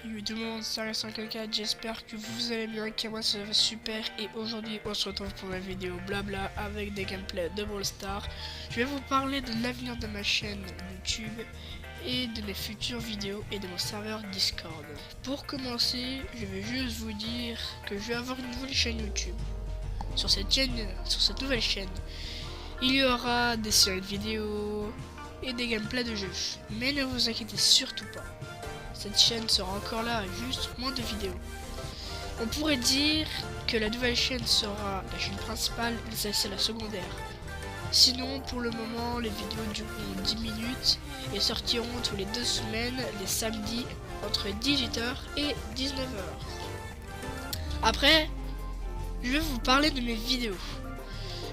Yo tout le monde, c'est Alex54, j'espère que vous allez bien, que moi ça va super. Et aujourd'hui on se retrouve pour la vidéo blabla avec des gameplays de Brawl Stars. Je vais vous parler de l'avenir de ma chaîne YouTube et de mes futures vidéos et de mon serveur Discord. Pour commencer, je vais juste vous dire que je vais avoir une nouvelle chaîne YouTube. Sur cette nouvelle chaîne, il y aura des séries de vidéos et des gameplays de jeux. Mais ne vous inquiétez surtout pas. Cette chaîne sera encore là, juste moins de vidéos. On pourrait dire que la nouvelle chaîne sera la chaîne principale et celle-ci la secondaire. Sinon, pour le moment, les vidéos dureront 10 minutes et sortiront tous les 2 semaines, les samedis, entre 18h et 19h. Après, je vais vous parler de mes vidéos.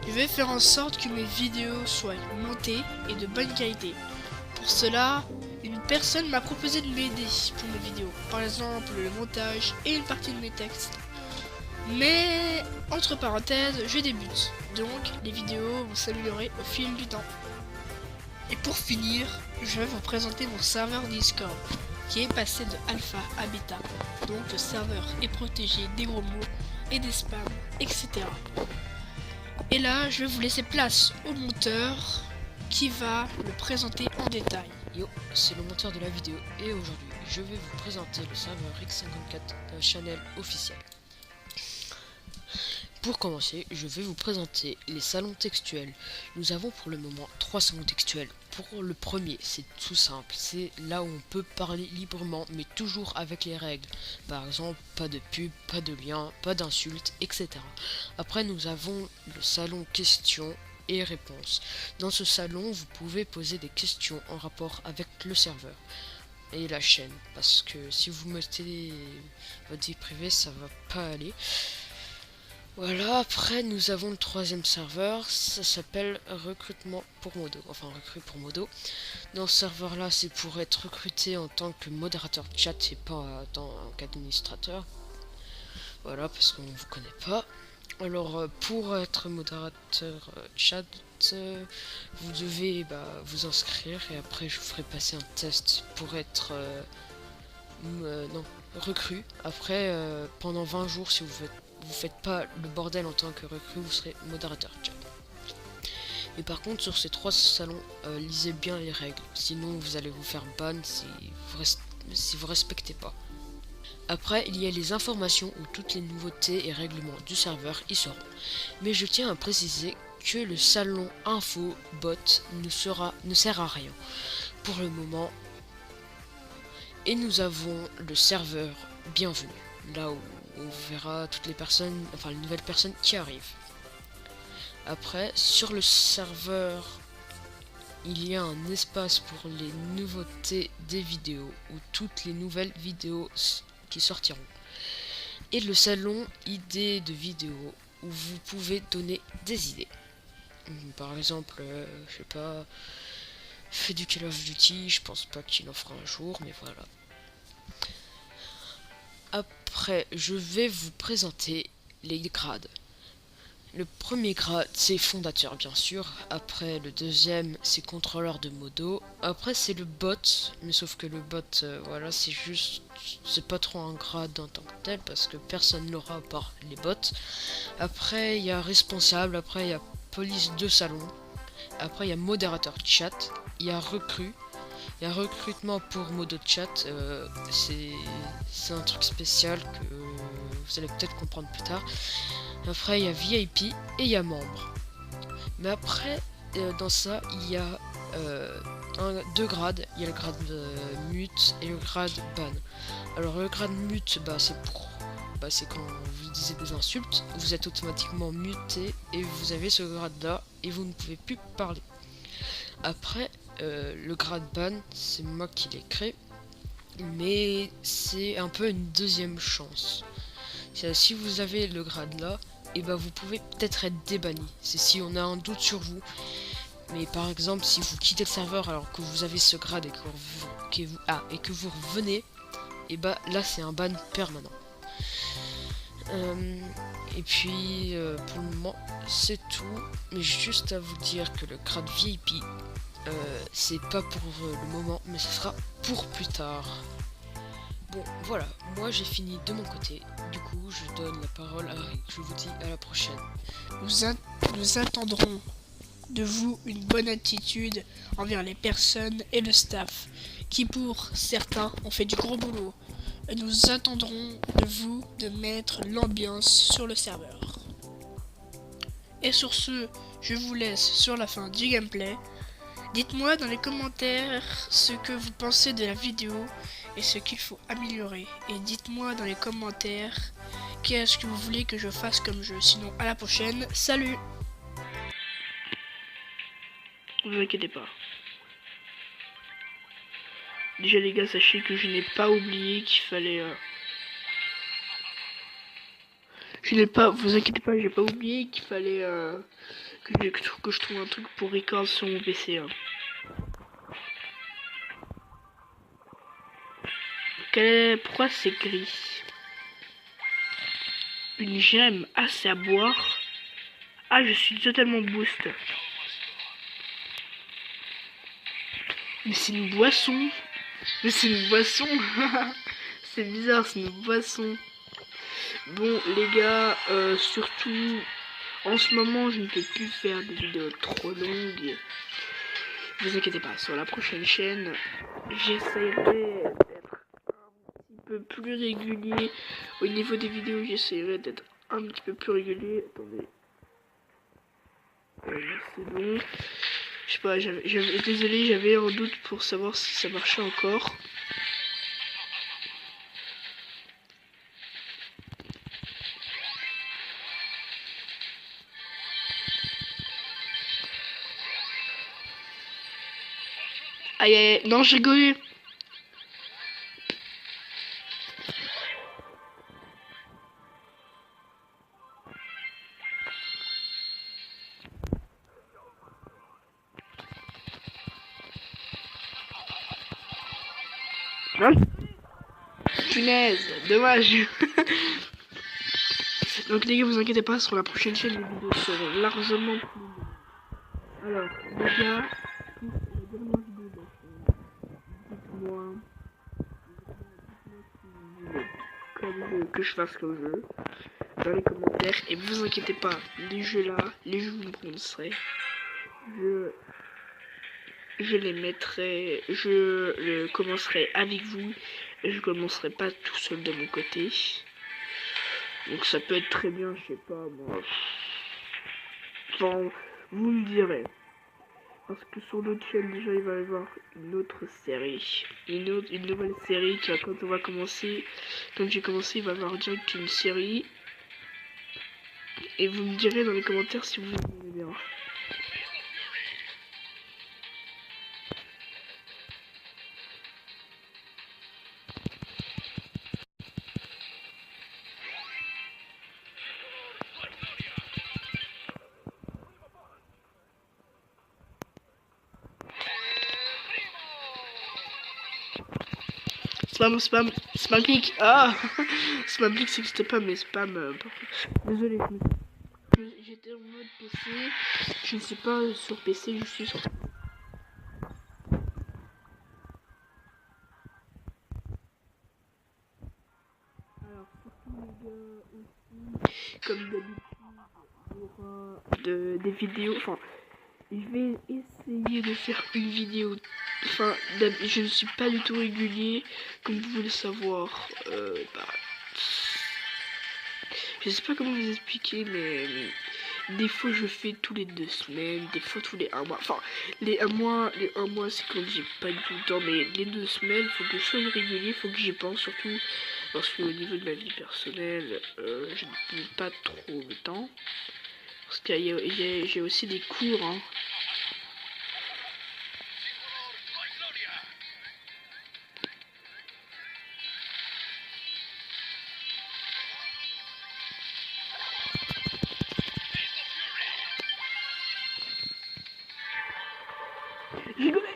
Je vais faire en sorte que mes vidéos soient montées et de bonne qualité. Pour cela, une personne m'a proposé de m'aider pour mes vidéos, par exemple le montage et une partie de mes textes. Mais, entre parenthèses, je débute, donc les vidéos vont s'améliorer au fil du temps. Et pour finir, je vais vous présenter mon serveur Discord, qui est passé de alpha à bêta, donc le serveur est protégé des gros mots et des spams, etc. Et là, je vais vous laisser place au monteur qui va le présenter en détail. Yo, c'est le monteur de la vidéo et aujourd'hui je vais vous présenter le serveur X54 Channel officiel. Pour commencer, je vais vous présenter les salons textuels. Nous avons pour le moment 3 salons textuels. Pour le premier, c'est tout simple, c'est là où on peut parler librement mais toujours avec les règles. Par exemple, pas de pub, pas de lien, pas d'insultes, etc. Après, nous avons le salon questions et réponses. Dans ce salon, vous pouvez poser des questions en rapport avec le serveur et la chaîne, parce que si vous mettez votre vie privée, ça va pas aller. Voilà, après nous avons le troisième serveur, ça s'appelle recrutement pour modo, enfin recrut pour modo. Dans ce serveur là, c'est pour être recruté en tant que modérateur de chat et pas en tant qu'administrateur. Voilà, parce qu'on vous connaît pas. Alors pour être modérateur chat, vous devez vous inscrire et après je vous ferai passer un test pour être non, recrue. Après pendant 20 jours, si vous faites pas le bordel en tant que recrue, vous serez modérateur chat. Et par contre sur ces 3 salons, lisez bien les règles, sinon vous allez vous faire ban si vous respectez pas. Après, il y a les informations où toutes les nouveautés et règlements du serveur y seront. Mais je tiens à préciser que le salon info bot ne sert à rien pour le moment. Et nous avons le serveur bienvenue, là où on verra toutes les personnes, enfin les nouvelles personnes qui arrivent. Après, sur le serveur, il y a un espace pour les nouveautés des vidéos, où toutes les nouvelles vidéos qui sortiront. Et le salon idées de vidéos, où vous pouvez donner des idées. Par exemple, je sais pas, fait du Call of Duty, je pense pas qu'il en fera un jour, mais voilà. Après, je vais vous présenter les grades. Le premier grade, c'est fondateur bien sûr. Après, le deuxième, c'est contrôleur de modo. Après, c'est le bot, mais sauf que le bot, voilà, c'est pas trop un grade en tant que tel parce que personne l'aura à part les bots. Après, il y a responsable. Après, il y a police de salon. Après, il y a modérateur chat. Il y a recrue. Il y a recrutement pour modo chat. C'est un truc spécial que vous allez peut-être comprendre plus tard. Après, il y a VIP et il y a membre. Mais après, dans ça, il y a deux grades. Il y a le grade mute et le grade ban. Alors, le grade mute, c'est quand vous disiez des insultes, vous êtes automatiquement muté et vous avez ce grade-là et vous ne pouvez plus parler. Après, le grade ban, c'est moi qui l'ai créé, mais c'est un peu une deuxième chance. Si vous avez le grade là, et vous pouvez peut-être être débanni. C'est si on a un doute sur vous. Mais par exemple, si vous quittez le serveur alors que vous avez ce grade et que vous revenez, et là c'est un ban permanent. Et puis pour le moment c'est tout. Mais juste à vous dire que le grade VIP, c'est pas pour le moment, mais ce sera pour plus tard. Bon, voilà, moi j'ai fini de mon côté. Du coup, je donne la parole à Harry. Je vous dis à la prochaine. Nous attendrons de vous une bonne attitude envers les personnes et le staff, qui pour certains ont fait du gros boulot. Et nous attendrons de vous de mettre l'ambiance sur le serveur. Et sur ce, je vous laisse sur la fin du gameplay. Dites-moi dans les commentaires ce que vous pensez de la vidéo et ce qu'il faut améliorer. Et dites-moi dans les commentaires qu'est-ce que vous voulez que je fasse comme jeu. Sinon, à la prochaine. Salut! Ne vous inquiétez pas. Déjà les gars, sachez que je n'ai pas oublié qu'il fallait... Vous inquiétez pas, j'ai pas oublié qu'il fallait que je trouve un truc pour record sur mon PC. Pourquoi c'est gris? Une gemme, ah c'est à boire. Ah je suis totalement boost. Mais c'est une boisson. Mais c'est une boisson. C'est bizarre, c'est une boisson. Bon les gars, surtout en ce moment je ne peux plus faire des vidéos trop longues. Vous inquiétez pas, sur la prochaine chaîne j'essaierai d'être un petit peu plus régulier. Au niveau des vidéos j'essaierai d'être un petit peu plus régulier. Attendez. C'est bon. Je sais pas, désolé, j'avais un doute pour savoir si ça marchait encore. Aïe aïe, non, j'ai rigolé. Non. Punaise, dommage. Donc les gars, vous inquiétez pas, sur la prochaine chaîne, les vidéos seront largement plus longues. Alors, les gars, dites-moi que je fasse comme jeu dans les commentaires. Et vous inquiétez pas, les jeux là, les jeux que vous me prononcerez, je les mettrai, je commencerai avec vous. Et je commencerai pas tout seul de mon côté. Donc ça peut être très bien, je sais pas moi. Enfin, vous me direz. Parce que sur d'autres chaînes déjà il va y avoir une autre série. Une nouvelle série qui va, quand on va commencer. Quand j'ai commencé, il va y avoir direct une série. Et vous me direz dans les commentaires si vous aimez bien. Spam click. Ah spam click, c'est que c'était pas mes spam. Désolé, j'étais en mode PC. Je ne suis pas sur PC, je suis sur... Alors, surtout les gars aussi, comme d'habitude, il y aura des vidéos. Enfin, je vais essayer de faire une vidéo. Enfin, je ne suis pas du tout régulier, comme vous pouvez le savoir. Je sais pas comment vous expliquer, mais des fois je fais tous les 2 semaines, des fois tous les 1 mois. Enfin, les 1 mois c'est quand j'ai pas du tout le temps, mais les 2 semaines, faut que je sois régulier, faut que j'y pense surtout. Parce qu'au niveau de ma vie personnelle, je n'ai pas trop le temps. Parce que j'ai aussi des cours, hein. Rigolez.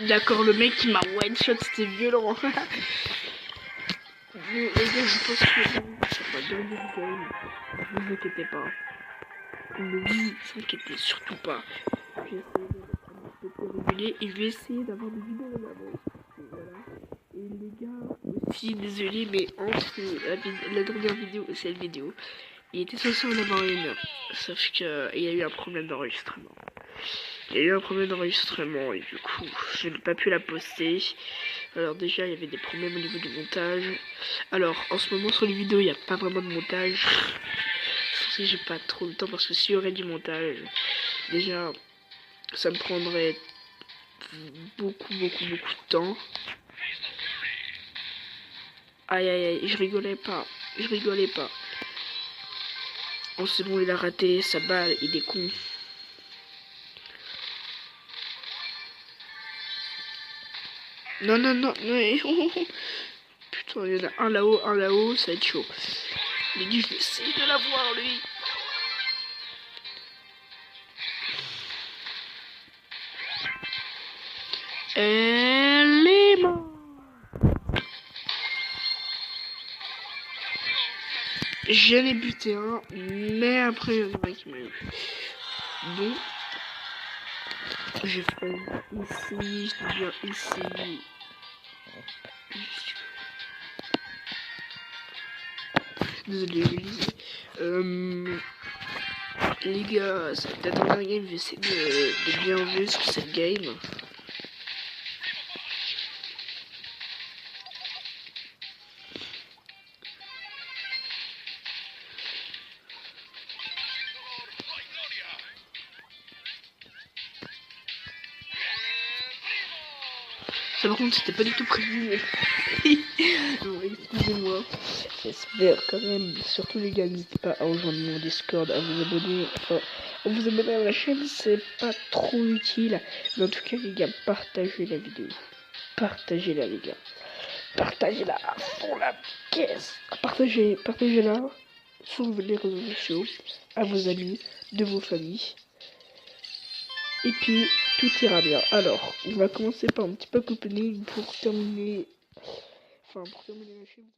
D'accord, le mec qui m'a one shot, c'était violent. Mais les gars, je pense que ça va gagner le game. Ne vous inquiétez pas. Ne vous inquiétez surtout pas. J'ai essayé de mettre un petit peu régulier et je vais essayer d'avoir des vidéos en avance. Et voilà. Et les gars, aussi désolé, mais entre la dernière vidéo et cette vidéo, il était censé en avoir une. Sauf que il y a eu un problème d'enregistrement. Il y a eu un problème d'enregistrement et du coup, je n'ai pas pu la poster. Alors déjà, il y avait des problèmes au niveau du montage. Alors, en ce moment, sur les vidéos, il n'y a pas vraiment de montage. Si j'ai pas trop le temps, parce que s'il y aurait du montage, déjà, ça me prendrait beaucoup de temps. Aïe aïe aïe, je rigolais pas. Oh c'est bon, il a raté sa balle, il est con. Non. Putain, il y en a un là-haut, ça va être chaud. Il dit, je vais essayer de l'avoir, lui. Elle est morte. J'en ai buté un, mais après, il y en a un qui m'a eu. Donc, j'ai fait ici, je viens ici. Désolé, les gars, c'est la dernière game, je vais essayer de bien jouer sur cette game. Ça par contre c'était pas du tout prévu. Non, excusez-moi. J'espère quand même, surtout les gars, n'hésitez pas à rejoindre mon Discord, à vous abonner. Enfin, à vous abonner à la chaîne, c'est pas trop utile. Mais en tout cas les gars, partagez la vidéo. Partagez-la les gars. Partagez-la à fond la caisse. Partagez-la sur les réseaux sociaux, à vos amis, de vos familles. Et puis, tout ira bien. Alors, on va commencer par un petit pack opening pour terminer... Enfin, pour terminer la chaîne.